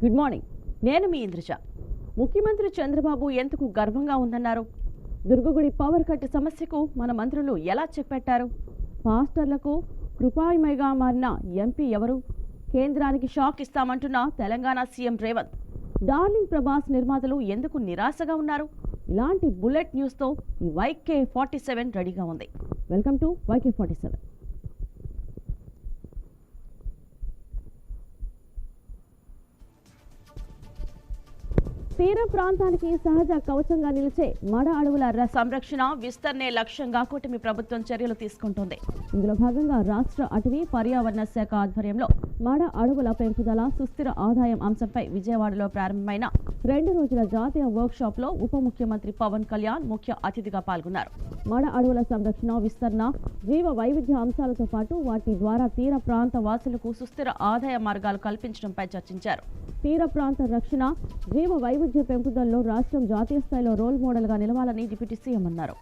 Good morning. నేను మీ ఇంద్రజ. ముఖ్యమంత్రి చంద్రబాబు ఎందుకు గర్వంగా ఉందన్నారు? దుర్గగుడి పవర్ కట్ సమస్యకు మన మంత్రులు ఎలా చెక్ పెట్టారు? పాస్టర్లకు కృపామయగా మారిన ఎంపీ ఎవరు? కేంద్రానికి షాక్ ఇస్తామంటున్న తెలంగాణ సీఎం రేవంత్. డార్లింగ్ ప్రభాస్ నిర్మాతలు ఎందుకు నిరాశగా ఉన్నారు? ఇలాంటి బుల్లెట్ న్యూస్తో ఈ YK47 రెడీగా ఉంది. Welcome to YK47. తీర ప్రాంతానికి సహజ కవచంగా నిలిచే మడ అడవుల సంరక్షణ విస్తరణే లక్ష్యంగా కూటమి ప్రభుత్వం చర్యలు తీసుకుంటోంది. ఇందులో భాగంగా రాష్ట్ర అటవీ పర్యావరణ శాఖ ఆధ్వర్యంలో మడ అడవుల పెంపుదల సుస్థిర ఆదాయం అంశంపై విజయవాడలో ప్రారంభమైన 2 రోజుల జాతీయ వర్క్షాప్ లో ఉప ముఖ్యమంత్రి పవన్ కళ్యాణ్ ముఖ్య అతిథిగా పాల్గొన్నారు. మడ అడవుల సంరక్షణ విస్తరణ జీవ వైవిధ్య అంశాలతో పాటు వాటి ద్వారా తీర ప్రాంత వాసులకు సుస్థిర ఆదాయ మార్గాలు కల్పించడంపై చర్చించారు. తీర ప్రాంత రక్షణ జీవ వైవిధ్య పెంపుదలలో రాష్ట్రం జాతీయ స్థాయిలో రోల్ మోడల్ గా నిలవాలని డిప్యూటీ సీఎం అన్నారు.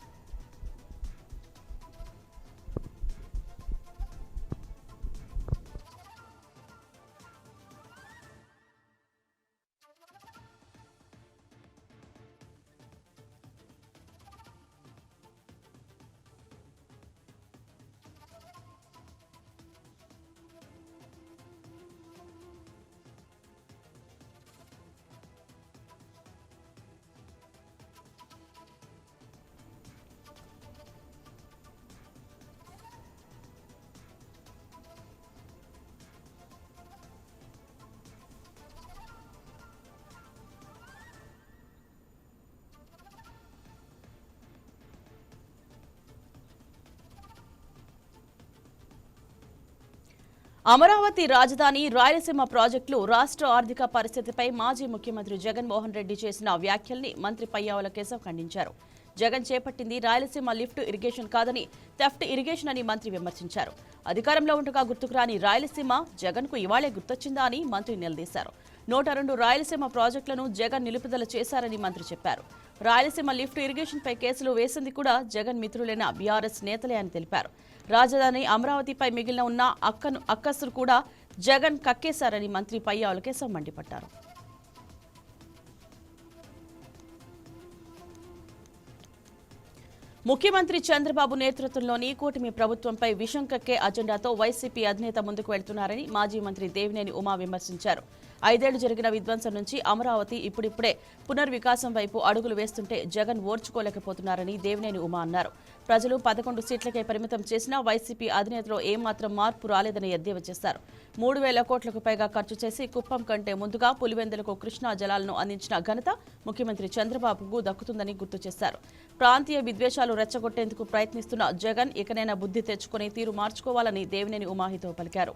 అమరావతి రాజధాని రాయలసీమ ప్రాజెక్టులు రాష్ట్ర ఆర్థిక పరిస్థితిపై మాజీ ముఖ్యమంత్రి జగన్మోహన్ రెడ్డి చేసిన వ్యాఖ్యల్ని మంత్రి పయ్యావుల కేశవ్ ఖండించారు. జగన్ చేపట్టింది రాయలసీమ లిఫ్ట్ ఇరిగేషన్ కాదని థెఫ్ట్ ఇరిగేషన్ అని మంత్రి విమర్శించారు. అధికారంలో ఉండగా గుర్తుకురాని రాయలసీమ జగన్కు ఇవాళే గుర్తొచ్చిందా అని మంత్రి నిలదీశారు. 102 రాయలసీమ ప్రాజెక్టులను జగన్ నిలుపుదల చేశారని మంత్రి చెప్పారు. రాయలసీమ లిఫ్ట్ ఇరిగేషన్ పై కేసులు వేసింది కూడా జగన్ మిత్రులైన బీఆర్ఎస్ నేతలే అని తెలిపారు. రాజధాని అమరావతిపై మిగిలిన ఉన్న అక్కసులు కూడా జగన్ కక్కేశారని మంత్రి పయ్యావుల కేశవ్ మండిపడ్డారు. ముఖ్యమంత్రి చంద్రబాబు నేతృత్వంలోని కూటమి ప్రభుత్వంపై విషం కక్కే అజెండాతో వైసీపీ అధినేత ముందుకు వెళ్తున్నారని మాజీ మంత్రి దేవినేని ఉమా విమర్శించారు. 5 ఏళ్లు జరిగిన విధ్వంసం నుంచి అమరావతి ఇప్పుడిప్పుడే పునర్వికాసం వైపు అడుగులు వేస్తుంటే జగన్ ఓర్చుకోలేకపోతున్నారని దేవినేని ఉమా అన్నారు. ప్రజలు 11 సీట్లకే పరిమితం చేసినా వైసీపీ అధినేతలో ఏమాత్రం మార్పు రాలేదని ఎద్దేవా చేశారు. 3,000 కోట్లకు పైగా ఖర్చు చేసి కుప్పం కంటే ముందుగా పులివెందులకు కృష్ణా జలాలను అందించిన ఘనత ముఖ్యమంత్రి చంద్రబాబుకు దక్కుతుందని గుర్తు చేశారు. ప్రాంతీయ విద్వేషాలు రెచ్చగొట్టేందుకు ప్రయత్నిస్తున్న జగన్ ఇకనైనా బుద్ధి తెచ్చుకుని తీరు మార్చుకోవాలని దేవినేని ఉమా హితవు పలికారు.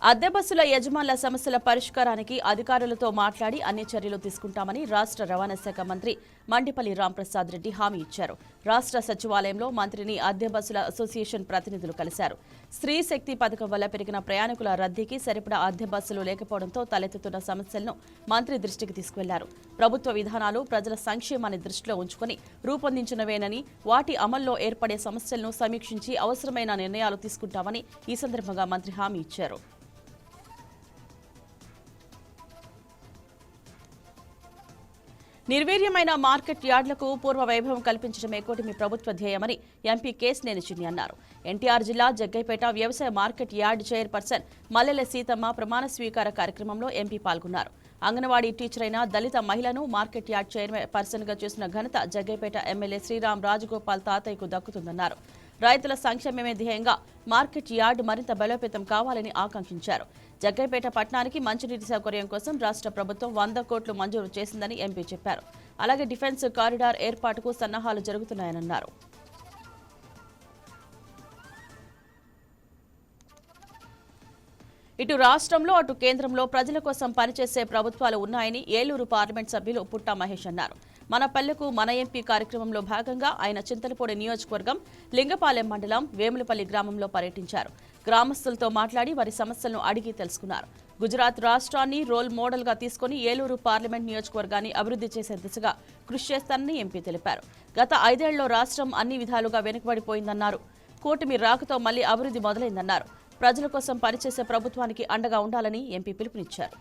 అద్దె బస్సుల యజమానుల సమస్యల పరిష్కారానికి అధికారులతో మాట్లాడి అన్ని చర్యలు తీసుకుంటామని రాష్ట్ర రవాణా శాఖ మంత్రి మండిపల్లి రాంప్రసాద్ రెడ్డి హామీ ఇచ్చారు. రాష్ట్ర సచివాలయంలో మంత్రిని అద్దె బస్సుల అసోసియేషన్ ప్రతినిధులు కలిశారు. స్త్రీ శక్తి పథకం వల్ల పెరిగిన ప్రయాణికుల రద్దీకి సరిపడా అద్దె బస్సులు లేకపోవడంతో తలెత్తుతున్న సమస్యలను మంత్రి దృష్టికి తీసుకెళ్లారు. ప్రభుత్వ విధానాలు ప్రజల సంక్షేమాన్ని దృష్టిలో ఉంచుకుని రూపొందించినవేనని వాటి అమల్లో ఏర్పడే సమస్యలను సమీక్షించి అవసరమైన నిర్ణయాలు తీసుకుంటామని ఈ సందర్భంగా మంత్రి హామీ ఇచ్చారు. నిర్వీర్యమైన మార్కెట్ యార్డులకు పూర్వ వైభవం కల్పించడమే కూటమి ప్రభుత్వ ధ్యేయమని ఎంపీ కేశినేని చిన్ని అన్నారు. ఎన్టీఆర్ జిల్లా జగ్గైపేట వ్యవసాయ మార్కెట్ యార్డు చైర్పర్సన్ మల్లెల సీతమ్మ ప్రమాణ స్వీకార కార్యక్రమంలో ఎంపీ పాల్గొన్నారు. అంగన్వాడీ టీచర్ అయిన దళిత మహిళను మార్కెట్ యార్డ్ చైర్పర్సన్ గా చేసిన ఘనత జగ్గైపేట ఎమ్మెల్యే శ్రీరామ్ రాజగోపాల్ తాతయ్యకు దక్కుతుందన్నారు. రైతుల సంక్షేమమే ధ్యేయంగా మార్కెట్ యార్డు మరింత బలోపేతం కావాలని ఆకాంక్షించారు. జగ్గైపేట పట్టణానికి మంచినీటి సౌకర్యం కోసం రాష్ట్ర ప్రభుత్వం 100 కోట్లు మంజూరు చేసిందని ఎంపీ చెప్పారు. అలాగే డిఫెన్స్ కారిడార్ ఏర్పాటుకు సన్నాహాలు జరుగుతున్నాయన్నారు. ఇటు రాష్ట్రంలో అటు కేంద్రంలో ప్రజల కోసం పనిచేసే ప్రభుత్వాలు ఉన్నాయని ఏలూరు పార్లమెంట్ సభ్యులు పుట్టా మహేష్ అన్నారు. మన పల్లెకు మన ఎంపీ కార్యక్రమంలో భాగంగా ఆయన చింతలపూడి నియోజకవర్గం లింగపాలెం మండలం వేములపల్లి గ్రామంలో పర్యటించారు. గ్రామస్తులతో మాట్లాడి వారి సమస్యలను అడిగి తెలుసుకున్నారు. గుజరాత్ రాష్ట్రాన్ని రోల్ మోడల్గా తీసుకుని ఏలూరు పార్లమెంట్ నియోజకవర్గాన్ని అభివృద్ధి చేసే దిశగా కృషి చేస్తానని ఎంపీ తెలిపారు. గత 5 ఏళ్లలో రాష్ట్రం అన్ని విధాలుగా వెనుకబడిపోయిందన్నారు. కూటమి రాకతో మళ్లీ అభివృద్ధి మొదలైందన్నారు. ప్రజల కోసం పనిచేసే ప్రభుత్వానికి అండగా ఉండాలని ఎంపీ పిలుపునిచ్చారు.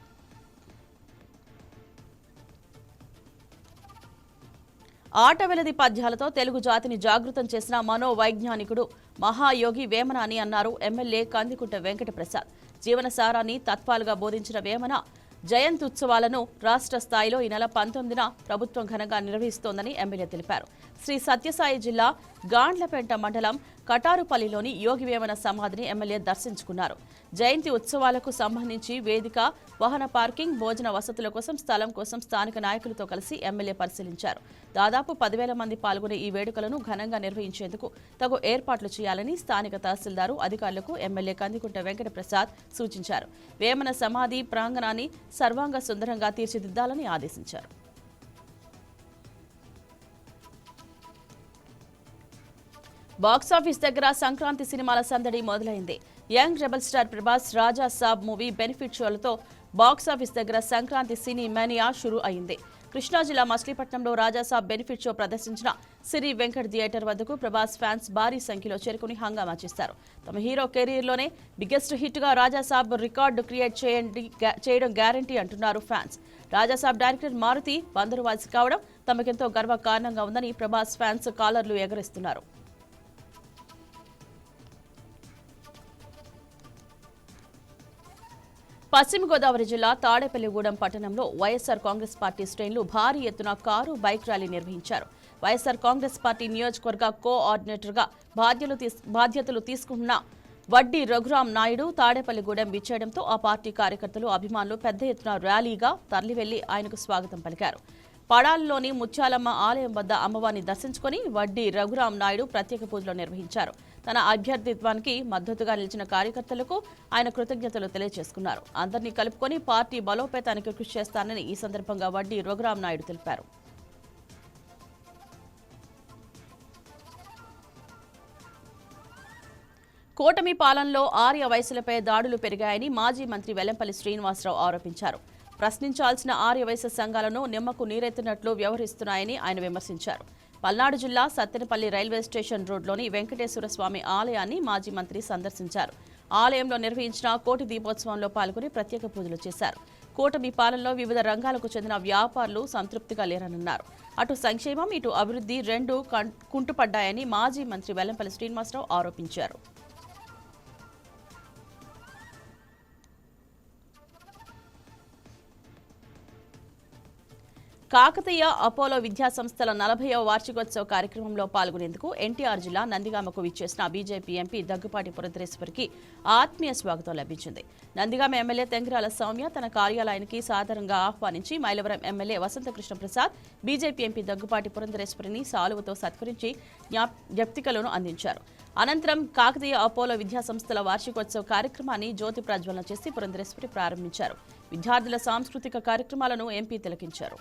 ఆటవెలది పద్యాలతో తెలుగు జాతిని జాగృతం చేసిన మనోవైజ్ఞానికుడు మహాయోగి వేమన అని అన్నారు ఎమ్మెల్యే కందికుంట వెంకట ప్రసాద్. జీవన సారాన్ని తత్వాలుగా బోధించిన వేమన జయంత్యుత్సవాలను రాష్ట్ర స్థాయిలో ఈ నెల 19న ప్రభుత్వం ఘనంగా నిర్వహిస్తోందని ఎమ్మెల్యే తెలిపారు. శ్రీ సత్యసాయి జిల్లా గాండ్లపేంట మండలం కటారుపల్లిలోని యోగి వేమన సమాధిని ఎమ్మెల్యే దర్శించుకున్నారు. జయంతి ఉత్సవాలకు సంబంధించి వేదిక, వాహన పార్కింగ్, భోజన వసతుల కోసం స్థలం కోసం స్థానిక నాయకులతో కలిసి ఎమ్మెల్యే పరిశీలించారు. దాదాపు 10,000 మంది పాల్గొనే ఈ వేడుకలను ఘనంగా నిర్వహించేందుకు తగు ఏర్పాట్లు చేయాలని స్థానిక తహసీల్దారు అధికారులకు ఎమ్మెల్యే కందికుంట వెంకట ప్రసాద్ సూచించారు. వేమన సమాధి ప్రాంగణాన్ని సర్వాంగ సుందరంగా తీర్చిదిద్దాలని ఆదేశించారు. బాక్సాఫీస్ దగ్గర సంక్రాంతి సినిమాల సందడి మొదలైంది. యంగ్ రెబల్ స్టార్ ప్రభాస్ రాజా సాబ్ మూవీ బెనిఫిట్ షోలతో బాక్సాఫీస్ దగ్గర సంక్రాంతి సినీ మేనియా షురూ అయింది. కృష్ణా జిల్లా మచిలీపట్నంలో రాజాసాబ్ బెనిఫిట్ షో ప్రదర్శించిన సిరి వెంకట్ థియేటర్ వద్దకు ప్రభాస్ ఫ్యాన్స్ భారీ సంఖ్యలో చేరుకుని హంగామా చేశారు. తమ హీరో కెరీర్లోనే బిగ్గెస్ట్ హిట్ గా రాజాసాబ్ రికార్డు క్రియేట్ చేయడం గ్యారంటీ అంటున్నారు ఫ్యాన్స్. రాజాసాబ్ డైరెక్టర్ మారుతి బందరువాసి కావడం తమకెంతో గర్వకారణంగా ఉందని ప్రభాస్ ఫ్యాన్స్ కాలర్లు ఎగరేస్తున్నారు. పశ్చిమ గోదావరి జిల్లా తాడేపల్లిగూడెం పట్టణంలో వైఎస్సార్ కాంగ్రెస్ పార్టీ శ్రేణులు భారీ ఎత్తున కారు, బైక్ ర్యాలీ నిర్వహించారు. వైఎస్సార్ కాంగ్రెస్ పార్టీ నియోజకవర్గ కోఆర్డినేటర్గా బాధ్యతలు తీసుకున్న వడ్డీ రఘురాం నాయుడు తాడేపల్లిగూడెం విచ్చేయడంతో ఆ పార్టీ కార్యకర్తలు, అభిమానులు పెద్ద ఎత్తున ర్యాలీగా తరలివెళ్లి ఆయనకు స్వాగతం పలికారు. పడాల్లోని ముత్యాలమ్మ ఆలయం వద్ద అమ్మవారిని దర్శించుకుని వడ్డీ రఘురాం నాయుడు ప్రత్యేక పూజలు నిర్వహించారు. తన అభ్యర్థిత్వానికి మద్దతుగా నిలిచిన కార్యకర్తలకు ఆయన కృతజ్ఞతలు తెలియజేసుకున్నారు. అందరినీ కలుపుకొని పార్టీ బలోపేతానికి కృషి చేస్తానని ఈ సందర్భంగా వడ్డీ రఘురాం నాయుడు తెలిపారు. కూటమి పాలనలో ఆర్య వయసులపై దాడులు పెరిగాయని మాజీ మంత్రి వెల్లంపల్లి శ్రీనివాసరావు ఆరోపించారు. ప్రశ్నించాల్సిన ఆర్య వయసు సంఘాలను నిమ్మకు నీరెత్తినట్లు వ్యవహరిస్తున్నాయని ఆయన విమర్శించారు. పల్నాడు జిల్లా సత్తెనపల్లి రైల్వే స్టేషన్ రోడ్లోని వెంకటేశ్వర స్వామి ఆలయాన్ని మాజీ మంత్రి సందర్శించారు. ఆలయంలో నిర్వహించిన కోటి దీపోత్సవంలో పాల్గొని ప్రత్యేక పూజలు చేశారు. కూటమి పాలనలో వివిధ రంగాలకు చెందిన వ్యాపారులు సంతృప్తిగా లేరన్నారు. అటు సంక్షేమం, ఇటు అభివృద్ధి రెండూ కుంటుపడ్డాయని మాజీ మంత్రి వెల్లంపల్లి శ్రీనివాసరావు ఆరోపించారు. కాకతీయ అపోలో విద్యాసంస్థల 40వ వార్షికోత్సవ కార్యక్రమంలో పాల్గొనేందుకు ఎన్టీఆర్ జిల్లా నందిగామకు విచ్చేసిన బీజేపీ ఎంపీ దగ్గుపాటి పురంధరేశ్వరికి ఆత్మీయ స్వాగతం లభించింది. నందిగామ ఎమ్మెల్యే తెంగరాల సౌమ్య తన కార్యాలయానికి సాదరంగా ఆహ్వానించి Mylavaram MLA Vasanthakrishna Prasad, BJP MP Daggubati పురంధరేశ్వరిని సాలువతో సత్కరించి జ్ఞప్తికలను అందించారు. అనంతరం కాకతీయ అపోలో విద్యాసంస్థల వార్షికోత్సవ కార్యక్రమాన్ని జ్యోతి ప్రజ్వలన చేసి పురంధరేశ్వరి ప్రారంభించారు. విద్యార్థుల సాంస్కృతిక కార్యక్రమాలను ఎంపీ తిలకించారు.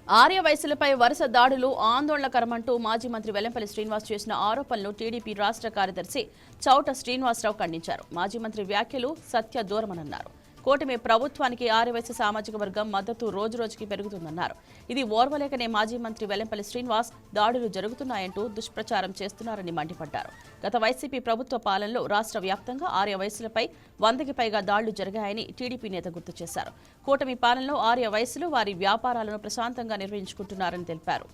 ఆర్య వయసులపై వరుస దాడులు ఆందోళనకరమంటూ మాజీ మంత్రి వెల్లంపల్లి శ్రీనివాస్ చేసిన ఆరోపణలు టీడీపీ రాష్ట్ర కార్యదర్శి చౌట శ్రీనివాసరావు ఖండించారు. మాజీ మంత్రి వ్యాఖ్యలు సత్య దూరమన్నారు. కూటమి ప్రభుత్వానికి ఆర్యవైశ్య సామాజిక వర్గం మద్దతు రోజురోజుకి పెరుగుతుందన్నారు. ఇది ఓర్వలేకనే మాజీ మంత్రి వెల్లంపల్లి శ్రీనివాస్ దాడులు జరుగుతున్నాయంటూ దుష్ప్రచారం చేస్తున్నారని మండిపడ్డారు. గత వైసీపీ ప్రభుత్వ పాలనలో రాష్ట్ర వ్యాప్తంగా ఆర్యవైశ్యులపై 100కి పైగా దాడులు జరిగాయని టీడీపీ నేత గుర్తు చేశారు. కూటమి పాలనలో ఆర్యవైశ్యులు వారి వ్యాపారాలను ప్రశాంతంగా నిర్వహించుకుంటున్నారని తెలిపారు.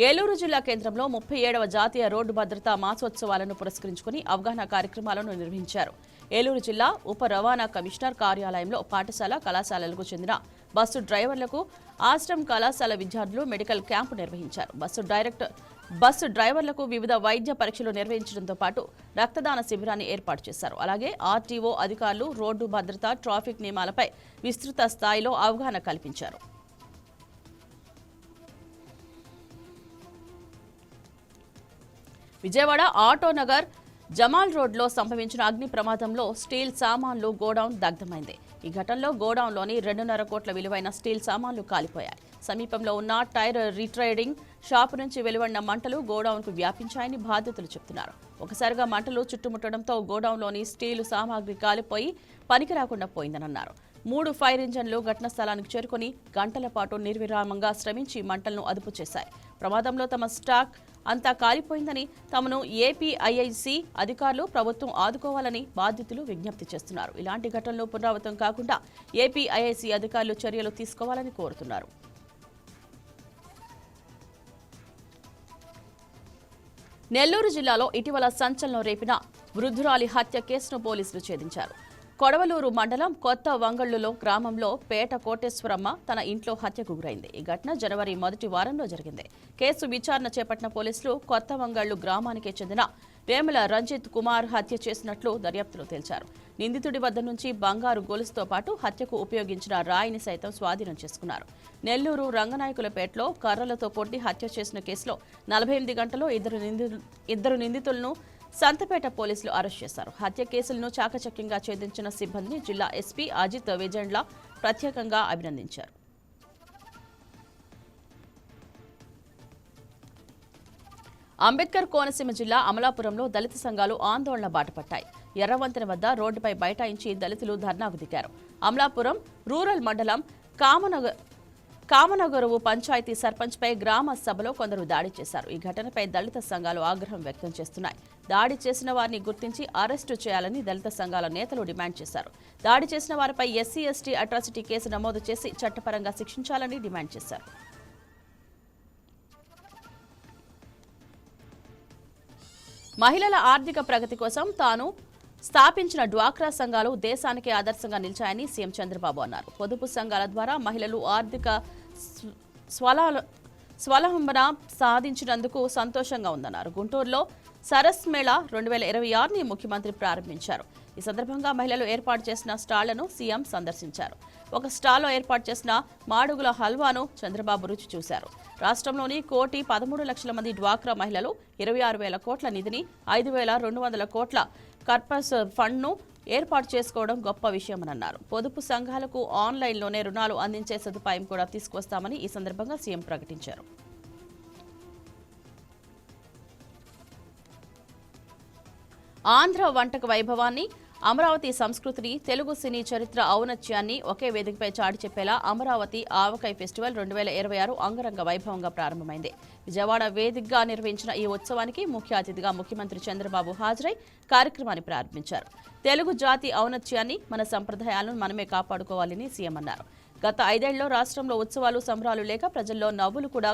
ఏలూరు జిల్లా కేంద్రంలో 37వ జాతీయ రోడ్డు భద్రతా మాసోత్సవాలను పురస్కరించుకుని అవగాహన కార్యక్రమాలను నిర్వహించారు. ఏలూరు జిల్లా ఉప రవాణా కమిషనర్ కార్యాలయంలో పాఠశాల, కళాశాలలకు చెందిన బస్సు డ్రైవర్లకు, ఆశ్రమ్ కళాశాల విద్యార్థులు మెడికల్ క్యాంపు నిర్వహించారు. బస్సు డ్రైవర్లకు వివిధ వైద్య పరీక్షలు నిర్వహించడంతో పాటు రక్తదాన శిబిరాన్ని ఏర్పాటు చేశారు. అలాగే ఆర్టీఓ అధికారులు రోడ్డు భద్రత, ట్రాఫిక్ నియమాలపై విస్తృత స్థాయిలో అవగాహన కల్పించారు. విజయవాడ ఆటోనగర్ జమాల్ రోడ్లో సంభవించిన అగ్ని ప్రమాదంలో స్టీల్ సామాన్లు గోడౌన్ దగ్ధమైంది. ఈ ఘటనలో గోడౌన్లోని 2.5 కోట్ల విలువైన స్టీల్ సామాన్లు కాలిపోయాయి. సమీపంలో ఉన్న టైర్ రీట్రేడింగ్ షాపు నుంచి వెలువడిన మంటలు గోడౌన్కు వ్యాపించాయని బాధితులు చెబుతున్నారు. ఒకసారిగా మంటలు చుట్టుముట్టడంతో గోడౌన్లోని స్టీలు సామాగ్రి కాలిపోయి పనికి రాకుండా పోయిందన్నారు. 3 ఫైర్ ఇంజన్లు ఘటనా స్థలానికి చేరుకుని గంటల పాటు నిర్విరామంగా శ్రమించి మంటలను అదుపు చేశాయి. ప్రమాదంలో తమ స్టాక్ అంతా కాలిపోయిందని, తమను ఏపీఐఐసి అధికారులు ప్రభుత్వం ఆదుకోవాలని బాధితులు విజ్ఞప్తి చేస్తున్నారు. ఇలాంటి ఘటనలు పునరావృతం కాకుండా ఏపీఐఐసి అధికారులు చర్యలు తీసుకోవాలని కోరుతున్నారు. నెల్లూరు జిల్లాలో ఇటీవల సంచలనం రేపిన వృద్ధురాలి హత్య కేసును పోలీసులు ఛేదించారు. కొడవలూరు మండలం కొత్త వంగళ్లులో గ్రామంలో పేట కోటేశ్వరమ్మ తన ఇంట్లో హత్యకు గురైంది. ఈ ఘటన జనవరి మొదటి వారంలో జరిగింది. కేసు విచారణ చేపట్టిన పోలీసులు కొత్త వంగళ్లు గ్రామానికి చెందిన వేముల రంజిత్ కుమార్ హత్య చేసినట్లు దర్యాప్తులో తేల్చారు. నిందితుడి వద్ద నుంచి బంగారు గొలుసుతో పాటు హత్యకు ఉపయోగించిన రాయిని సైతం స్వాధీనం చేసుకున్నారు. నెల్లూరు రంగనాయకులపేటలో కర్రలతో కొట్టి హత్య చేసిన కేసులో 48 గంటల్లో ఇద్దరు నిందితులను సంతపేట పోలీసులు అరెస్ట్ చేశారు. హత్య కేసులను చాకచక్యంగా ఛేదించిన సిబ్బందిని జిల్లా ఎస్పీ అజిత్ విజండ్ల ప్రత్యేకంగా అభినందించారు. అంబేద్కర్ కోనసీమ జిల్లా అమలాపురంలో దళిత సంఘాలు ఆందోళన బాటపట్టాయి. ఎర్రవంతెన వద్ద రోడ్డుపై బైఠాయించి దళితులు ధర్నాకు దిగారు. అమలాపురం రూరల్ మండలం కామనగరువు పంచాయతీ సర్పంచ్పై గ్రామ సభలో కొందరు దాడి చేశారు. ఈ ఘటనపై దళిత సంఘాలు ఆగ్రహం వ్యక్తం చేస్తున్నాయి. దాడి చేసిన వారిని గుర్తించి అరెస్టు చేయాలని దళిత సంఘాల నేతలు డిమాండ్ చేశారు. దాడి చేసిన వారిపై ఎస్సీ ఎస్టీ అట్రాసిటీ కేసు నమోదు చేసి చట్టపరంగా శిక్షించాలని డిమాండ్ చేశారు. మహిళల ఆర్థిక ప్రగతి కోసం తాను స్థాపించిన డ్వాక్రా సంఘాలు దేశానికే ఆదర్శంగా నిలిచాయని సీఎం చంద్రబాబు అన్నారు. పొదుపు సంఘాల ద్వారా మహిళలు ఆర్థిక స్వలంబన సాధించినందుకు సంతోషంగా ఉందన్నారు. గుంటూరులో సరస్ మేళా 2026ని ముఖ్యమంత్రి ప్రారంభించారు. ఈ సందర్భంగా మహిళలు ఏర్పాటు చేసిన స్టాళ్లను సీఎం సందర్శించారు. ఒక స్టాల్లో ఏర్పాటు చేసిన మాడుగుల హల్వాను చంద్రబాబు రుచి చూశారు. రాష్ట్రంలోని 1,13,00,000 మంది డ్వాక్రా మహిళలు 26,000 కోట్ల నిధిని 5,200 కోట్ల కార్పస్ ఫండ్ను ఏర్పాటు చేసుకోవడం గొప్ప విషయమన్నారు. పొదుపు సంఘాలకు ఆన్లైన్లోనే రుణాలు అందించే సదుపాయం కూడా తీసుకొస్తామని ఈ సందర్భంగా సీఎం ప్రకటించారు. ఆంధ్ర వంటక వైభవాన్ని, అమరావతి సంస్కృతిని, తెలుగు సినీ చరిత్ర ఔన్నత్యాన్ని ఒకే వేదికపై చాటి చెప్పేలా అమరావతి ఆవకాయ ఫెస్టివల్ 2026 అంగరంగ వైభవంగా ప్రారంభమైంది. విజయవాడ వేదికగా నిర్వహించిన ఈ ఉత్సవానికి ముఖ్య అతిథిగా ముఖ్యమంత్రి చంద్రబాబు హాజరై కార్యక్రమాన్ని ప్రారంభించారు. తెలుగు జాతి ఔన్నత్యాన్ని, మన సంప్రదాయాలను మనమే కాపాడుకోవాలని సీఎం అన్నారు. గత 5 ఏళ్లలో రాష్ట్రంలో ఉత్సవాలు సంబరాలు లేక ప్రజల్లో నవ్వులు కూడా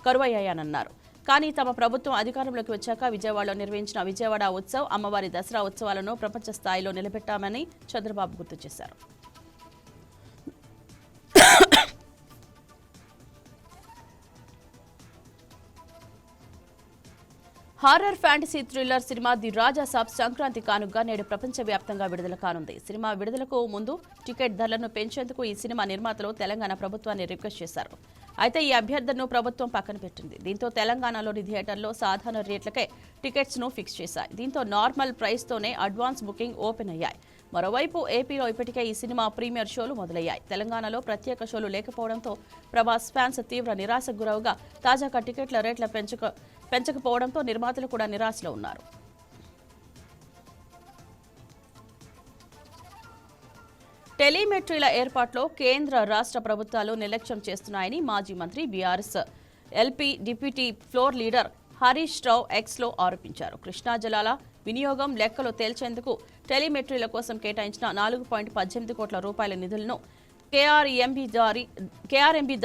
కరువయ్యాయన్నారు. కానీ తమ ప్రభుత్వం అధికారంలోకి వచ్చాక విజయవాడలో నిర్వహించిన విజయవాడ ఉత్సవ్, అమ్మవారి దసరా ఉత్సవాలను ప్రపంచ స్థాయిలో నిలబెట్టామని చంద్రబాబు గుర్తు చేశారు. Horror fantasy thriller cinema the Raja Saab Sankranti కానుకగా నేడు ప్రపంచవ్యాప్తంగా విడుదల కానుంది. సినిమా విడుదలకు ముందు టికెట్ ధరలను పెంచేందుకు ఈ సినిమా నిర్మాతలు తెలంగాణ ప్రభుత్వాన్ని రిక్వెస్ట్ చేశారు. అయితే ఈ అభ్యర్థనను ప్రభుత్వం పక్కన పెట్టింది. దీంతో తెలంగాణలోని థియేటర్లో సాధారణ రేట్లకే టికెట్స్ ను ఫిక్స్ చేశాయి. దీంతో నార్మల్ ప్రైస్తోనే అడ్వాన్స్ బుకింగ్ ఓపెన్ అయ్యాయి. మరోవైపు ఏపీలో ఇప్పటికే ఈ సినిమా ప్రీమియర్ షోలు మొదలయ్యాయి. తెలంగాణలో ప్రత్యేక షోలు లేకపోవడంతో ప్రభాస్ ఫ్యాన్స్ తీవ్ర నిరాశకు గురవుగా తాజాగా టికెట్ల రేట్ల పెంచకపోవడంతో నిర్మాతలు కూడా నిరాశలో ఉన్నారు. టెలిమెట్రీల ఏర్పాట్లో కేంద్ర రాష్ట్ర ప్రభుత్వాలు నిర్లక్ష్యం చేస్తున్నాయని మాజీ మంత్రి BRS LP deputy floor leader Harish Rao ఎక్స్లో ఆరోపించారు. కృష్ణా జలాల వినియోగం లెక్కలు తేల్చేందుకు టెలిమెట్రీల కోసం కేటాయించిన 4.18 కోట్ల రూపాయల నిధులను కేఆర్ఎంబీ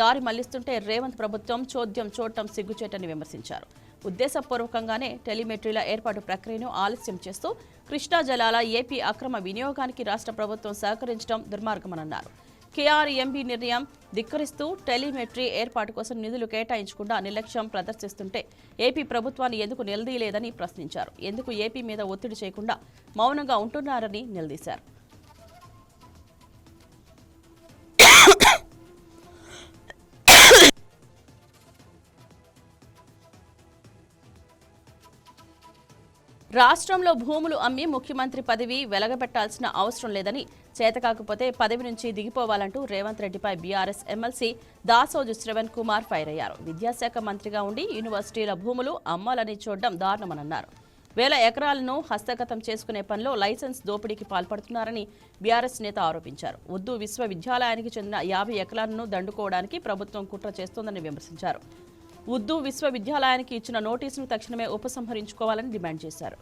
దారి మళ్లిస్తుంటే రేవంత్ ప్రభుత్వం చోద్యం చూడటం సిగ్గుచేటని విమర్శించారు. ఉద్దేశపూర్వకంగానే టెలిమెట్రీల ఏర్పాటు ప్రక్రియను ఆలస్యం చేస్తూ కృష్ణా జలాల ఏపీ అక్రమ వినియోగానికి రాష్ట్ర ప్రభుత్వం సహకరించడం దుర్మార్గమన్నారు. కేఆర్ఎంబీ నిర్ణయం ధిక్కరిస్తూ టెలిమెట్రీ ఏర్పాటు కోసం నిధులు కేటాయించకుండా నిర్లక్ష్యం ప్రదర్శిస్తుంటే ఏపీ ప్రభుత్వాన్ని ఎందుకు నిలదీయలేదని ప్రశ్నించారు. ఎందుకు ఏపీ మీద ఒత్తిడి చేయకుండా మౌనంగా ఉంటున్నారని నిలదీశారు. రాష్ట్రంలో భూములు అమ్మి ముఖ్యమంత్రి పదవి వెలగబెట్టాల్సిన అవసరం లేదని చేతకాకపోతే పదవి నుంచి దిగిపోవాలంటూ రేవంత్ రెడ్డిపై BRS MLC Dasoju Shravan Kumar fire అయ్యారు. విద్యాశాఖ మంత్రిగా ఉండి యూనివర్సిటీల భూములు అమ్మాలని చూడడం దారుణమన్నారు. వేల ఎకరాలను హస్తగతం చేసుకునే పనిలో లైసెన్స్ దోపిడీకి పాల్పడుతున్నారని బీఆర్ఎస్ నేత ఆరోపించారు. ఉర్దూ విశ్వవిద్యాలయానికి చెందిన 50 ఎకరాలను దండుకోవడానికి ప్రభుత్వం కుట్ర చేస్తోందని విమర్శించారు. ఉర్దూ విశ్వవిద్యాలయానికి ఇచ్చిన నోటీసును తక్షణమే ఉపసంహరించుకోవాలని డిమాండ్ చేశారు.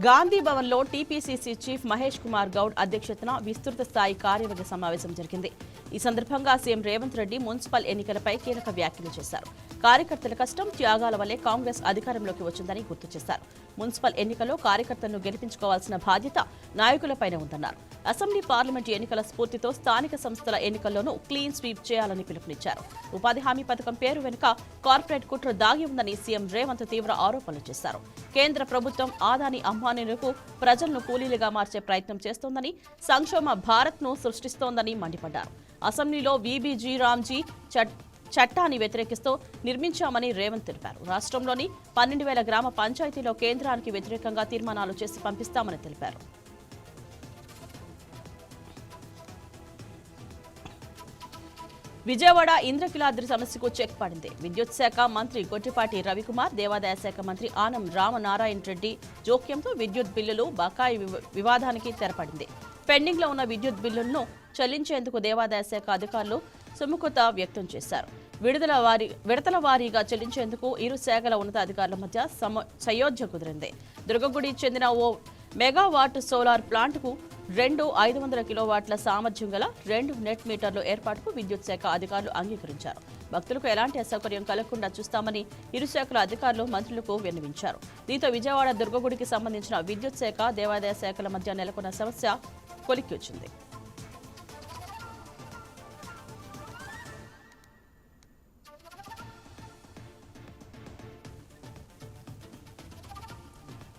గాంధీ భవన్లో టీపీసీసీ చీఫ్ మహేష్ కుమార్ గౌడ్ అధ్యక్షతన విస్తృత స్థాయి కార్యవర్గ సమావేశం జరిగింది. ఈ సందర్భంగా సీఎం రేవంత్ రెడ్డి మున్సిపల్ ఎన్నికలపై కీలక వ్యాఖ్యలు చేశారు. కార్యకర్తల కష్టం, త్యాగాల వల్లే కాంగ్రెస్ అధికారంలోకి వచ్చిందని గుర్తు చేశారు. మున్సిపల్ ఎన్నికల్లో కార్యకర్తలను గెలిపించుకోవాల్సిన బాధ్యత నాయకులపైనే ఉందన్నారు. అసెంబ్లీ, పార్లమెంటు ఎన్నికల స్ఫూర్తితో స్థానిక సంస్థల ఎన్నికల్లోనూ క్లీన్ స్వీప్ చేయాలని పిలుపునిచ్చారు. ఉపాధి హామీ పథకం పేరు వెనుక కార్పొరేట్ కుట్ర దాగి ఉందని సీఎం రేవంత్ తీవ్ర ఆరోపణలు చేశారు. కేంద్ర ప్రభుత్వం ఆదాని అంబానీలకు ప్రజలను కూలీలుగా మార్చే ప్రయత్నం చేస్తోందని, సంక్షేమ భారత్ను సృష్టిస్తోందని మండిపడ్డారు. అసెంబ్లీలో వీబీజీ రామ్జీ చట్టాన్ని వ్యతిరేకిస్తూ నిర్మించామని రేవంత్ తెలిపారు. రాష్ట్రంలోని 12,000 గ్రామ పంచాయతీలో కేంద్రానికి వ్యతిరేకంగా తీర్మానాలు చేసి పంపిస్తామని తెలిపారు. విజయవాడ ఇంద్రకీలాద్రి సమస్యకు చెక్ పడింది. విద్యుత్ శాఖ మంత్రి గొట్టిపాటి రవికుమార్, దేవాదాయ శాఖ మంత్రి ఆనం రామనారాయణ రెడ్డి జోక్యంతో విద్యుత్ బిల్లులు బకాయి వివాదానికి తెరపడింది. పెండింగ్ లో ఉన్న విద్యుత్ బిల్లులను చెల్లించేందుకు దేవాదాయ శాఖ అధికారులు సుముఖత వ్యక్తం చేశారు. విడతల వారీగా చెల్లించేందుకు ఇరు శాఖల ఉన్నతాధికారుల మధ్య సయోధ్య కుదిరింది. దుర్గగుడి చెందిన ఓ మెగావాట్ సోలార్ ప్లాంట్కు 2 500 కిలోవాట్ల సామర్థ్యం గల 2 నెట్ మీటర్లు ఏర్పాటుకు విద్యుత్ శాఖ అధికారులు అంగీకరించారు. భక్తులకు ఎలాంటి అసౌకర్యం కలగకుండా చూస్తామని ఇరు శాఖల అధికారులు మంత్రులకు విన్నవించారు. దీంతో విజయవాడ దుర్గగుడికి సంబంధించిన విద్యుత్ శాఖ, దేవాదాయ శాఖల మధ్య నెలకొన్న సమస్య కొలిక్కి వచ్చింది.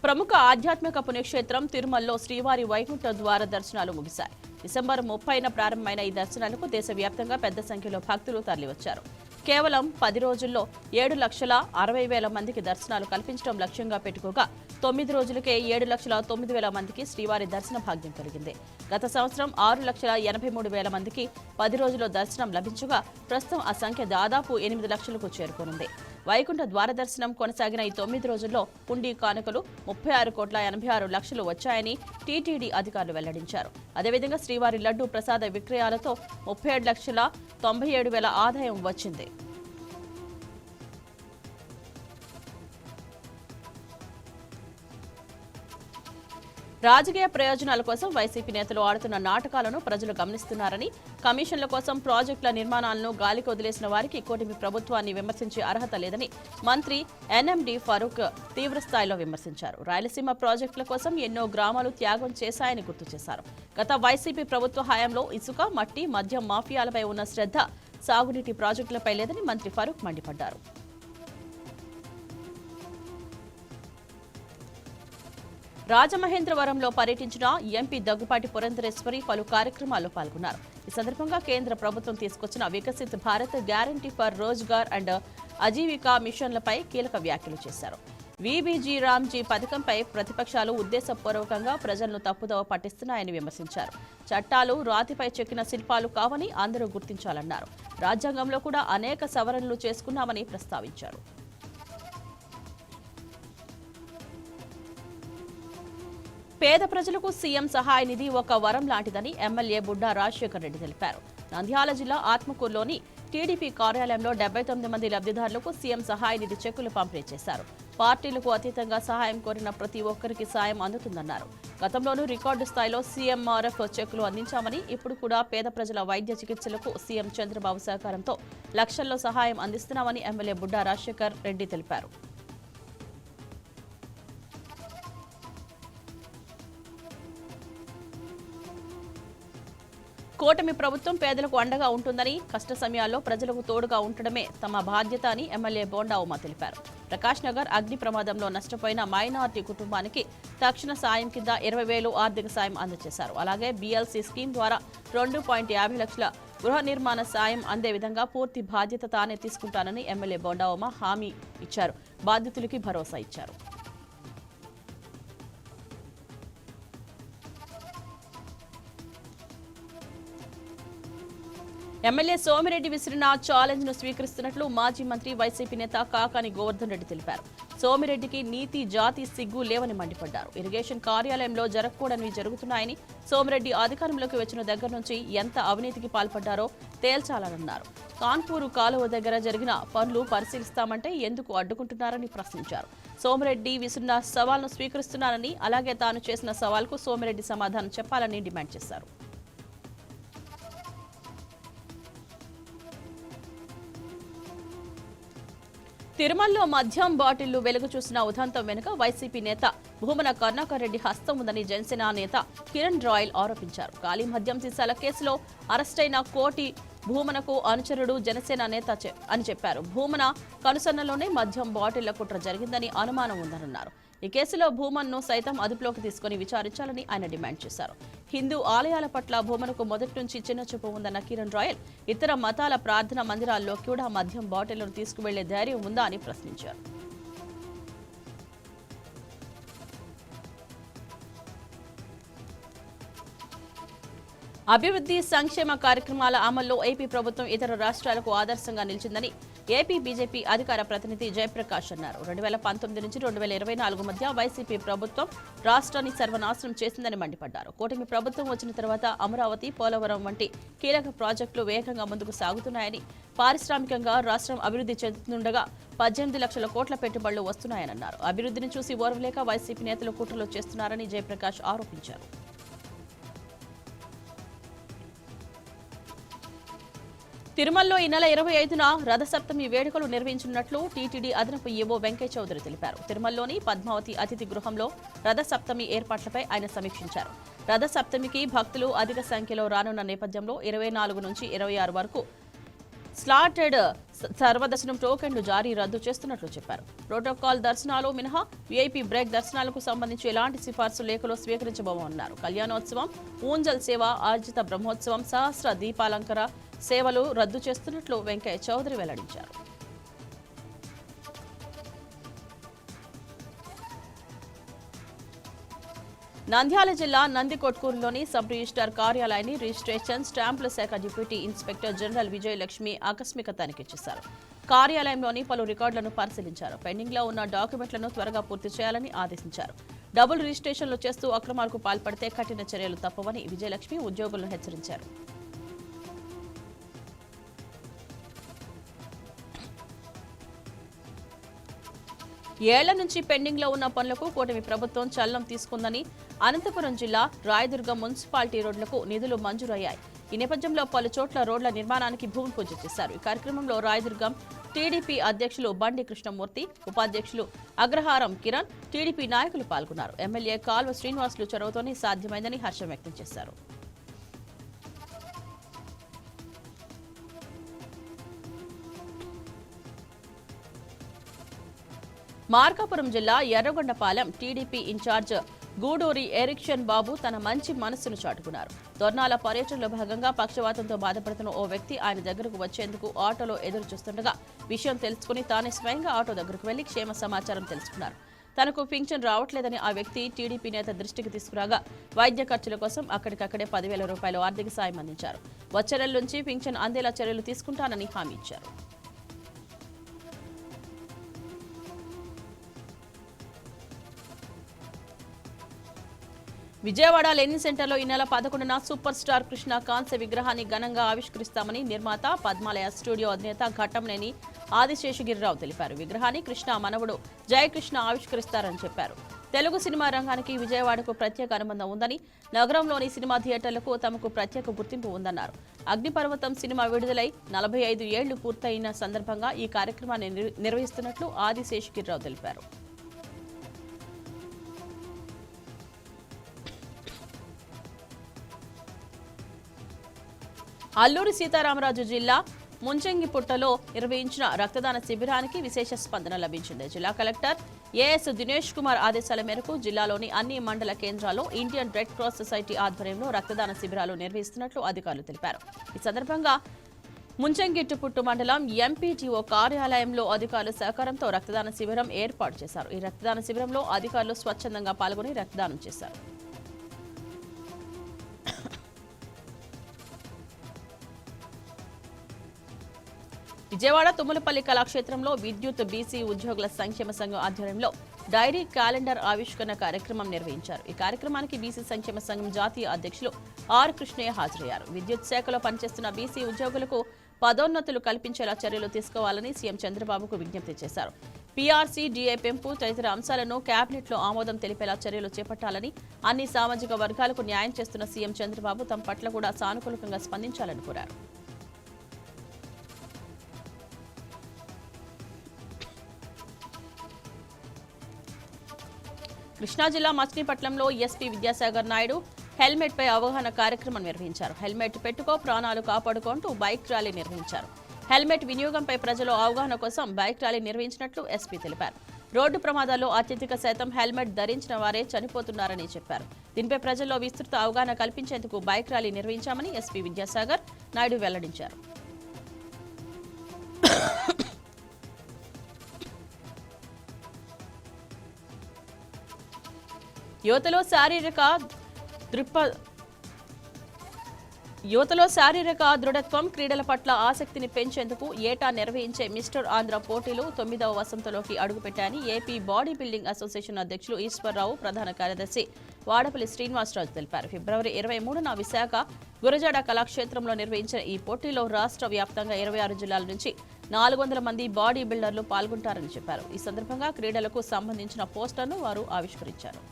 ప్రముఖ ఆధ్యాత్మిక పుణ్యక్షేత్రం తిరుమలలో శ్రీవారి వైకుంఠ ద్వార దర్శనాలు ముగిశాయి. డిసెంబర్ 30న ప్రారంభమైన ఈ దర్శనాలకు దేశవ్యాప్తంగా పెద్ద సంఖ్యలో భక్తులు తరలివచ్చారు. కేవలం 10 రోజుల్లో 7,60,000 మందికి దర్శనాలు కల్పించడం లక్ష్యంగా పెట్టుకోగా 9 రోజులకే 7,09,000 మందికి శ్రీవారి దర్శన భాగ్యం కలిగింది. గత సంవత్సరం 6,83,000 మందికి 10 రోజుల్లో దర్శనం లభించగా ప్రస్తుతం ఆ సంఖ్య దాదాపు 8 లక్షలకు చేరుకోనుంది. వైకుంఠ ద్వార దర్శనం కొనసాగిన ఈ 9 రోజుల్లో హుండీ కానుకలు 36,86,00,000 వచ్చాయని టీటీడీ అధికారులు వెల్లడించారు. అదేవిధంగా శ్రీవారి లడ్డూ ప్రసాద విక్రయాలతో 37,97,000 ఆదాయం వచ్చింది. రాజకీయ ప్రయోజనాల కోసం వైసీపీ నేతలు ఆడుతున్న నాటకాలను ప్రజలు గమనిస్తున్నారని, కమిషన్ల కోసం ప్రాజెక్టుల నిర్మాణాలను గాలికి వదిలేసిన వారికి కూటమి ప్రభుత్వాన్ని విమర్శించే అర్హత లేదని మంత్రి ఎన్ఎండి ఫరూక్ తీవ్రస్థాయిలో విమర్శించారు. రాయలసీమ ప్రాజెక్టుల కోసం ఎన్నో గ్రామాలు త్యాగం చేశాయని గుర్తు చేశారు. గత వైసీపీ ప్రభుత్వ హయాంలో ఇసుక, మట్టి, మద్యం మాఫియాలపై ఉన్న శ్రద్ధ సాగునీటి ప్రాజెక్టులపై లేదని మంత్రి ఫరూక్ మండిపడ్డారు. రాజమహేంద్రవరంలో పర్యటించిన ఎంపీ దగ్గుపాటి పురంధరేశ్వరి పలు కార్యక్రమాల్లో పాల్గొన్నారు. ఈ సందర్భంగా కేంద్ర ప్రభుత్వం తీసుకొచ్చిన Viksit Bharat, guarantee for Rozgar and Ajeevika మిషన్లపై కీలక వ్యాఖ్యలు చేశారు. వీబీజీ రామ్జీ పథకంపై ప్రతిపక్షాలు ఉద్దేశపూర్వకంగా ప్రజలను తప్పుదోవ పట్టిస్తున్నాయని విమర్శించారు. చట్టాలు రాతిపై చెక్కిన శిల్పాలు కావని అందరూ గుర్తించాలన్నారు. రాజ్యాంగంలో కూడా అనేక సవరణలు చేసుకున్నామని ప్రస్తావించారు. పేద ప్రజలకు సీఎం సహాయ నిధి ఒక వరం లాంటిదని ఎమ్మెల్యే బుడ్డా రాజశేఖర్ రెడ్డి తెలిపారు. నంద్యాల జిల్లా ఆత్మకూరులోని టీడీపీ కార్యాలయంలో 79 మంది లబ్ధిదారులకు సీఎం సహాయ నిధి చెక్కులు పంపిణీ చేశారు. పార్టీలకు అతీతంగా సహాయం కోరిన ప్రతి ఒక్కరికి సాయం అందుతుందన్నారు. గతంలోనూ రికార్డు స్థాయిలో సీఎంఆర్ఎఫ్ చెక్కులు అందించామని, ఇప్పుడు కూడా పేద ప్రజల వైద్య చికిత్సలకు సీఎం చంద్రబాబు సహకారంతో లక్షల్లో సహాయం అందిస్తున్నామని ఎమ్మెల్యే బుడ్డా రాజశేఖర్ రెడ్డి తెలిపారు. కూటమి ప్రభుత్వం పేదలకు అండగా ఉంటుందని, కష్ట సమయాల్లో ప్రజలకు తోడుగా ఉండడమే తమ బాధ్యత అని ఎమ్మెల్యే బోండా ఉమా తెలిపారు. ప్రకాష్ నగర్ అగ్ని ప్రమాదంలో నష్టపోయిన మైనార్టీ కుటుంబానికి తక్షణ సాయం కింద 20,000 ఆర్థిక సాయం అందజేశారు. అలాగే బీఎల్సీ స్కీమ్ ద్వారా 2.50 లక్షల గృహ నిర్మాణ సాయం అందే విధంగా పూర్తి బాధ్యత తానే తీసుకుంటానని ఎమ్మెల్యే బోండా ఉమా హామీ ఇచ్చారు. బాధితులకి భరోసా ఇచ్చారు. ఎమ్మెల్యే సోమిరెడ్డి విసిరిన ఛాలెంజ్ ను స్వీకరిస్తున్నట్లు మాజీ మంత్రి వైసీపీ నేత కాకాని గోవర్ధన్ రెడ్డి తెలిపారు. సోమిరెడ్డికి నీతి జాతి సిగ్గు లేవని మండిపడ్డారు. ఇరిగేషన్ కార్యాలయంలో జరగకూడనివి జరుగుతున్నాయని, సోమిరెడ్డి అధికారంలోకి వచ్చిన దగ్గర నుంచి ఎంత అవినీతికి పాల్పడ్డారో తేల్చాలన్నారు. కాన్పూరు కాలువ దగ్గర జరిగిన పనులు పరిశీలిస్తామంటే ఎందుకు అడ్డుకుంటున్నారని ప్రశ్నించారు. సోమిరెడ్డి విసిరిన సవాల్ను స్వీకరిస్తున్నారని, అలాగే తాను చేసిన సవాల్కు సోమిరెడ్డి సమాధానం చెప్పాలని డిమాండ్ చేశారు. తిరుమలలో మద్యం బాటిళ్లు వెలుగు చూసిన ఉదంతం వెనుక వైసీపీ నేత భూమన కరుణాకర్ రెడ్డి హస్తం ఉందని జనసేన నేత కిరణ్ రాయల్ ఆరోపించారు. ఖాళీ మద్యం సీసాల కేసులో అరెస్టైన కోటి భూమనకు అనుచరుడు జనసేన నేత అని చెప్పారు. భూమన కనుసన్నలోనే మద్యం బాటిళ్ల కుట్ర జరిగిందని అనుమానం ఉందన్నారు. ఈ కేసులో భూమన్ను సైతం అదుపులోకి తీసుకుని విచారించాలని ఆయన డిమాండ్ చేశారు. హిందూ ఆలయాల పట్ల భూమనకు మొదటి నుంచి చిన్నచూపు ఉందన్న కిరణ్ రాయల్, ఇతర మతాల ప్రార్థనా మందిరాల్లో కూడా మద్యం బాటిళ్లను తీసుకువెళ్లే ధైర్యం ఉందా అని ప్రశ్నించారు. అభివృద్ధి సంక్షేమ కార్యక్రమాల అమల్లో ఏపీ ప్రభుత్వం ఇతర రాష్ట్రాలకు ఆదర్శంగా నిలిచిందని ఏపీ బీజేపీ అధికార ప్రతినిధి జయప్రకాష్ అన్నారు. 2019 నుంచి 2024 మధ్య వైసీపీ ప్రభుత్వం రాష్ట్రాన్ని సర్వనాశనం చేసిందని మండిపడ్డారు. కూటమి ప్రభుత్వం వచ్చిన తర్వాత అమరావతి, పోలవరం వంటి కీలక ప్రాజెక్టులు వేగంగా ముందుకు సాగుతున్నాయని, పారిశ్రామికంగా రాష్ట్రం అభివృద్ధి చెందుతుండగా 18 లక్షల కోట్ల పెట్టుబడులు వస్తున్నాయన్నారు. అభివృద్ధిని చూసి ఓర్వలేక వైసీపీ నేతలు కుట్రలు చేస్తున్నారని జయప్రకాష్ ఆరోపించారు. తిరుమలలో ఈ నెల 25న రథసప్తమి వేడుకలు నిర్వహించనున్నట్లు టీటీడీ అదనపు ఈవో వెంకయ్య చౌదరి తెలిపారు. తిరుమలలోని పద్మావతి అతిథి గృహంలో రథసప్తమి ఏర్పాట్లపై ఆయన సమీక్షించారు. రథసప్తమికి భక్తులు అధిక సంఖ్యలో రానున్న నేపథ్యంలో 24 నుంచి 26 వరకు స్లాటెడ్ సర్వదర్శనం టోకెన్లు రద్దు చేస్తున్నట్లు చెప్పారు. ప్రోటోకాల్ దర్శనాలు మినహా వీఐపీ బ్రేక్ దర్శనాలకు సంబంధించి ఎలాంటి సిఫార్సు లేఖలు స్వీకరించబోమన్నారు. కళ్యాణోత్సవం, ఊంజల్ సేవ, ఆర్జిత బ్రహ్మోత్సవం, సహస్ర దీపాలంకర సేవలు రద్దు చేస్తున్నట్లు వెంకయ్య చౌదరి వెల్లడించారు. నంద్యాల జిల్లా నందికొట్కూరులోని సబ్ రిజిస్ట్రార్ కార్యాలయాన్ని రిజిస్ట్రేషన్ స్టాంపుల శాఖ డిప్యూటీ ఇన్స్పెక్టర్ జనరల్ విజయలక్ష్మి ఆకస్మిక తనిఖీ చేశారు. కార్యాలయంలోని పలు రికార్డులను పరిశీలించారు. పెండింగ్లో ఉన్న డాక్యుమెంట్లను త్వరగా పూర్తి చేయాలని ఆదేశించారు. డబుల్ రిజిస్ట్రేషన్లు చేస్తూ అక్రమాలకు పాల్పడితే కఠిన చర్యలు తప్పవని విజయలక్ష్మి ఉద్యోగులను హెచ్చరించారు. ఏళ్ల నుంచి పెండింగ్లో ఉన్న పనులకు కూటమి ప్రభుత్వం చలనం తీసుకుందని, అనంతపురం జిల్లా రాయదుర్గం మున్సిపాలిటీ రోడ్లకు నిధులు మంజూరయ్యాయి. ఈ నేపథ్యంలో పలు చోట్ల రోడ్ల నిర్మాణానికి భూమి పూజ చేశారు. ఈ కార్యక్రమంలో రాయదుర్గం టీడీపీ అధ్యక్షులు బండి కృష్ణమూర్తి, ఉపాధ్యక్షులు అగ్రహారం కిరణ్, టీడీపీ నాయకులు పాల్గొన్నారు. ఎమ్మెల్యే కాల్వ శ్రీనివాసులు చొరవతోనే సాధ్యమైందని హర్షం వ్యక్తం చేశారు. మార్కాపురం జిల్లా ఎర్రగొండపాలెం టీడీపీ ఇన్ఛార్జ్ గూడూరి ఎరిక్షన్ బాబు తన మంచి మనస్సును చాటుకున్నారు. దొర్నాల పర్యటనలో భాగంగా పక్షవాతంతో బాధపడుతున్న ఓ వ్యక్తి ఆయన దగ్గరకు వచ్చేందుకు ఆటోలో ఎదురు చూస్తుండగా విషయం తెలుసుకుని తానే స్వయంగా ఆటో దగ్గరకు వెళ్లి క్షేమ సమాచారం తెలుసుకున్నారు. తనకు పింఛన్ రావట్లేదని ఆ వ్యక్తి టీడీపీ నేత దృష్టికి తీసుకురాగా వైద్య ఖర్చుల కోసం అక్కడికక్కడే 10,000 రూపాయలు ఆర్థిక సాయం అందించారు. వచ్చే నెల నుంచి పింఛన్ అందేలా చర్యలు తీసుకుంటానని హామీ ఇచ్చారు. విజయవాడ లెనిన్ సెంటర్లో ఈ నెల 11న సూపర్ స్టార్ కృష్ణ కాంస్య విగ్రహాన్ని ఘనంగా ఆవిష్కరిస్తామని నిర్మాత పద్మాలయ స్టూడియో అధినేత ఘట్టంనేని ఆదిశేషగిరిరావు తెలిపారు. విగ్రహాన్ని కృష్ణ మనవడు జయకృష్ణ ఆవిష్కరిస్తారని చెప్పారు. తెలుగు సినిమా రంగానికి విజయవాడకు ప్రత్యేక అనుబంధం ఉందని, నగరంలోని సినిమా థియేటర్లకు తమకు ప్రత్యేక గుర్తింపు ఉందన్నారు. అగ్నిపర్వతం సినిమా విడుదలై 45 ఏళ్లు పూర్తయిన సందర్భంగా ఈ కార్యక్రమాన్ని నిర్వహిస్తున్నట్లు ఆదిశేషగిరిరావు తెలిపారు. అల్లూరి సీతారామరాజు జిల్లా ముంచంగిపుట్టలో నిర్వహించిన రక్తదాన శిబిరానికి విశేష స్పందన లభించింది. జిల్లా కలెక్టర్ ఏఎస్ దినేష్ కుమార్ ఆదేశాల మేరకు జిల్లాలోని అన్ని మండల కేంద్రాల్లో ఇండియన్ రెడ్ క్రాస్ సొసైటీ ఆధ్వర్యంలో రక్తదాన శిబిరాలు నిర్వహిస్తున్నట్లు అధికారులు తెలిపారు. ఈ సందర్భంగా ముంచంగిట్టుపుట్టు మండలం ఎంపీటీఓ కార్యాలయంలో అధికారుల సహకారంతో రక్తదాన శిబిరం ఏర్పాటు చేశారు. ఈ రక్తదాన శిబిరంలో అధికారులు స్వచ్ఛందంగా పాల్గొని రక్తదానం చేశారు. విజయవాడ తుమ్మలపల్లి కళాక్షేత్రంలో విద్యుత్ బీసీ ఉద్యోగుల సంక్షేమ సంఘం ఆధ్వర్యంలో డైరీ క్యాలెండర్ ఆవిష్కరణ కార్యక్రమం నిర్వహించారు. ఈ కార్యక్రమానికి బీసీ సంక్షేమ సంఘం జాతీయ అధ్యక్షులు ఆర్ కృష్ణయ్య హాజరయ్యారు. విద్యుత్ శాఖలో పనిచేస్తున్న బీసీ ఉద్యోగులకు పదోన్నతులు కల్పించేలా చర్యలు తీసుకోవాలని సీఎం చంద్రబాబుకు విజ్ఞప్తి చేశారు. పీఆర్సీ, డీఏ పెంపు తదితర అంశాలను కేబినెట్లో ఆమోదం తెలిపేలా చర్యలు చేపట్టాలని, అన్ని సామాజిక వర్గాలకు న్యాయం చేస్తున్న సీఎం చంద్రబాబు తమ పట్ల కూడా సానుకూలంగా స్పందించాలని కోరారు. కృష్ణా జిల్లా మచిలీపట్నంలో ఎస్పీ విద్యాసాగర్ నాయుడు హెల్మెట్ పై అవగాహన కార్యక్రమం నిర్వహించారు. హెల్మెట్ పెట్టుకో ప్రాణాలు కాపాడుకుంటూ బైక్ ర్యాలీ నిర్వహించారు. హెల్మెట్ వినియోగంపై ప్రజలు అవగాహన కోసం బైక్ ర్యాలీ నిర్వహించినట్లు ఎస్పీ తెలిపారు. రోడ్డు ప్రమాదాల్లో అత్యధిక శాతం హెల్మెట్ ధరించిన వారే చనిపోతున్నారని చెప్పారు. దీనిపై ప్రజల్లో విస్తృత అవగాహన కల్పించేందుకు బైక్ ర్యాలీ నిర్వహించామని ఎస్పీ విద్యాసాగర్ నాయుడు వెల్లడించారు. యువతలో శారీరక దృఢత్వం, క్రీడల పట్ల ఆసక్తిని పెంచేందుకు ఏటా నిర్వహించే మిస్టర్ ఆంధ్ర పోటీలు 9వ వసంతంలోకి అడుగుపెట్టాయని ఏపీ బాడీ బిల్డింగ్ అసోసియేషన్ అధ్యక్షులు ఈశ్వర్రావు, ప్రధాన కార్యదర్శి వాడపల్లి శ్రీనివాసరాజు తెలిపారు. ఫిబ్రవరి 23న విశాఖ గురజాడ కళాక్షేత్రంలో నిర్వహించిన ఈ పోటీలో రాష్ట్ర వ్యాప్తంగా 26 జిల్లాల నుంచి 400 మంది బాడీ బిల్డర్లు పాల్గొంటారని చెప్పారు. ఈ సందర్భంగా క్రీడలకు సంబంధించిన పోస్టర్ను వారు ఆవిష్కరించారు.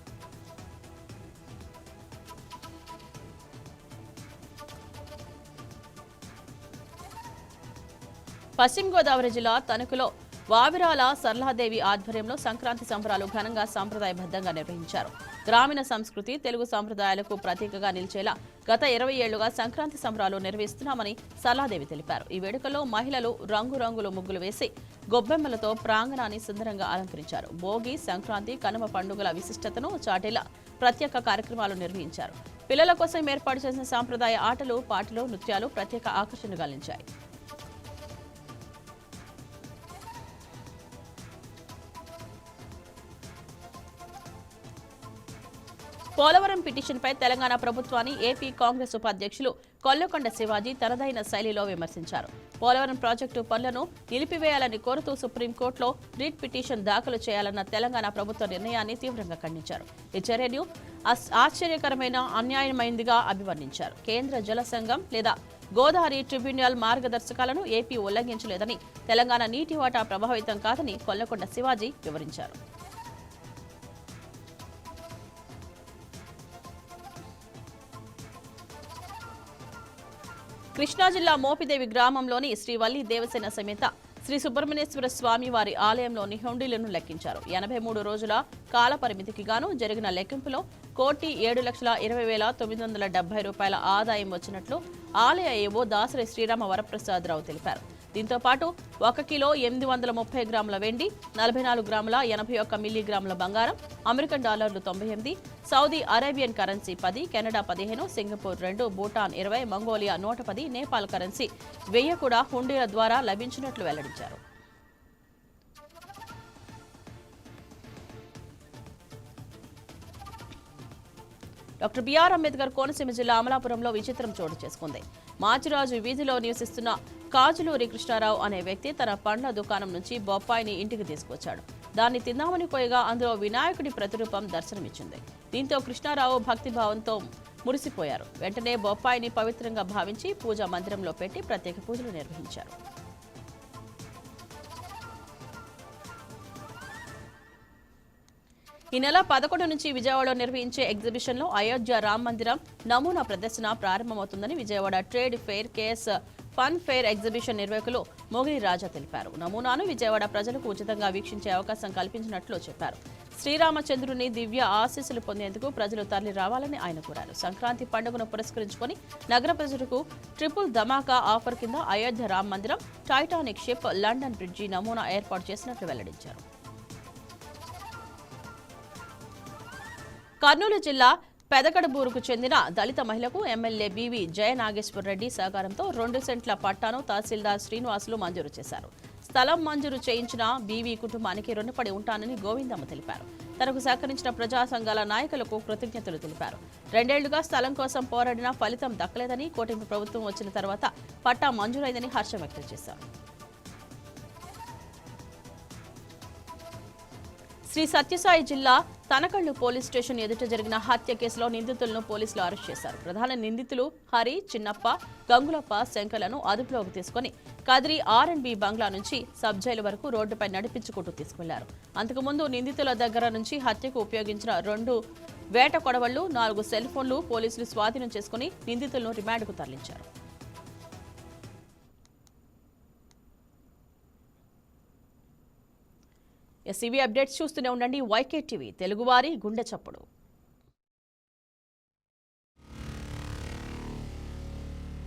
పశ్చిమ గోదావరి జిల్లా తణుకులో వావిరాల సరళాదేవి ఆధ్వర్యంలో సంక్రాంతి సంబరాలు ఘనంగా సాంప్రదాయబద్ధంగా నిర్వహించారు. గ్రామీణ సంస్కృతి, తెలుగు సంప్రదాయాలకు ప్రతీకగా నిలిచేలా గత 20 ఏళ్లుగా సంక్రాంతి సంబరాలు నిర్వహిస్తున్నామని సరళాదేవి తెలిపారు. ఈ వేడుకలో మహిళలు రంగురంగుల ముగ్గులు వేసి గొబ్బెమ్మలతో ప్రాంగణాన్ని సుందరంగా అలంకరించారు. భోగి, సంక్రాంతి, కనుమ పండుగల విశిష్టతను చాటేలా ప్రత్యేక కార్యక్రమాలు నిర్వహించారు. పిల్లల కోసం ఏర్పాటు చేసిన సాంప్రదాయ ఆటలు, పాటలు, నృత్యాలు ప్రత్యేక ఆకర్షణగా నిలిచాయి. పోలవరం పిటిషన్పై తెలంగాణ ప్రభుత్వాన్ని ఏపీ కాంగ్రెస్ ఉపాధ్యక్షులు కొల్లకొండ శివాజీ తనదైన శైలిలో విమర్శించారు. పోలవరం ప్రాజెక్టు పనులను నిలిపివేయాలని కోరుతూ సుప్రీంకోర్టులో రిట్ పిటిషన్ దాఖలు చేయాలన్న తెలంగాణ ప్రభుత్వ నిర్ణయాన్ని తీవ్రంగా ఖండించారు. ఈ చర్యను ఆశ్చర్యకరమైన, అన్యాయమైందిగా అభివర్ణించారు. కేంద్ర జల సంఘం లేదా గోదావరి ట్రిబ్యునల్ మార్గదర్శకాలను ఏపీ ఉల్లంఘించలేదని, తెలంగాణ నీటి వాటా ప్రభావితం కాదని కొల్లకొండ శివాజీ వివరించారు. కృష్ణా జిల్లా మోపిదేవి గ్రామంలోని శ్రీ వల్లి దేవసేన సమేత శ్రీ సుబ్రహ్మణ్యేశ్వర స్వామి వారి ఆలయంలోని హుండీలను లెక్కించారు. 83 రోజుల కాల పరిమితికి గాను జరిగిన లెక్కింపులో 1,7,20,970 రూపాయల ఆదాయం వచ్చినట్లు ఆలయ ఏవో దాసరి శ్రీరామ వరప్రసాదరావు తెలిపారు. దీంతో పాటు 1 కిలో 830 గ్రాముల వెండి, 44 గ్రాముల 81 మిల్లీగ్రాముల బంగారం, అమెరికన్ డాలర్లు 98, Saudi Arabian currency 10, Canada 15, Singapore 2, Bhutan 20, Mongolia 110, Nepal currency 1000 కూడా హుండీల ద్వారా లభించినట్లు వెల్లడించారు. డాక్టర్ బిఆర్ అంబేద్కర్ కోనసీమ జిల్లా అమలాపురంలో విచిత్రం చోటు చేసుకుంది. మాచిరాజు వీధిలో నివసిస్తున్న కాజులూరి కృష్ణారావు అనే వ్యక్తి తన పండ్ల దుకాణం నుంచి బొప్పాయిని ఇంటికి తీసుకొచ్చాడు. దాన్ని తిందామని పోయగా అందులో వినాయకుడి ప్రతిరూపం దర్శనమిచ్చింది. దీంతో కృష్ణారావు భక్తిభావంతో మురిసిపోయారు. వెంటనే బొప్పాయిని పవిత్రంగా భావించి పూజా మందిరంలో పెట్టి ప్రత్యేక పూజలు నిర్వహించారు. ఈ నెల 11 నుంచి విజయవాడలో నిర్వహించే ఎగ్జిబిషన్లో అయోధ్య రామ మందిరం నమూనా ప్రదర్శన ప్రారంభమవుతుందని Vijayawada trade fair KS fun fair exhibition నిర్వాహకులు మొగిలి రాజా తెలిపారు. నమూనాను విజయవాడ ప్రజలకు ఉచితంగా వీక్షించే అవకాశం కల్పించినట్లు చెప్పారు. శ్రీరామచంద్రుని దివ్య ఆశీస్సులు పొందేందుకు ప్రజలు తరలి రావాలని ఆయన కోరారు. సంక్రాంతి పండుగను పురస్కరించుకొని నగర ప్రజలకు ట్రిపుల్ ధమాకా ఆఫర్ కింద అయోధ్య రామ మందిరం, టైటానిక్ షిప్, లండన్ బ్రిడ్జి నమూనా ఏర్పాటు చేసినట్లు వెల్లడించారు. కర్నూలు జిల్లా పెదకడబూరుకు చెందిన దళిత మహిళకు ఎమ్మెల్యే బీవీ జయనాగేశ్వర రెడ్డి సహకారంతో 2 సెంట్ల పట్టాను తహసీల్దార్ శ్రీనివాసులు మంజూరు చేశారు. స్థలం మంజూరు చేయించిన బీవీ కుటుంబానికి రుణపడి ఉంటానని గోవిందమ్మ తెలిపారు. తనకు సహకరించిన ప్రజా సంఘాల నాయకులకు కృతజ్ఞతలు తెలిపారు. 2 ఏళ్లుగా స్థలం కోసం పోరాడినా ఫలితం దక్కలేదని, కూటమి ప్రభుత్వం వచ్చిన తర్వాత పట్టా మంజూరైందని హర్షం వ్యక్తం చేశారు. శ్రీ సత్యసాయి జిల్లా తనకళ్లు పోలీస్ స్టేషన్ ఎదుట జరిగిన హత్య కేసులో నిందితులను పోలీసులు అరెస్ట్ చేశారు. ప్రధాన నిందితులు హరి, చిన్నప్ప, గంగులప్ప, శంకర్లను అదుపులోకి తీసుకుని కదిరి R&B బంగ్లా నుంచి సబ్ జైలు వరకు రోడ్డుపై నడిపించుకుంటూ తీసుకెళ్లారు. అంతకుముందు నిందితుల దగ్గర నుంచి హత్యకు ఉపయోగించిన 2 వేట కొడవళ్లు, 4 సెల్ ఫోన్లు పోలీసులు స్వాధీనం చేసుకుని నిందితులను రిమాండ్కు తరలించారు. ఎస్ఈబీ అప్డేట్స్ చూస్తూనే ఉండండి. YK టీవీ, తెలుగువారి గుండె చప్పుడు.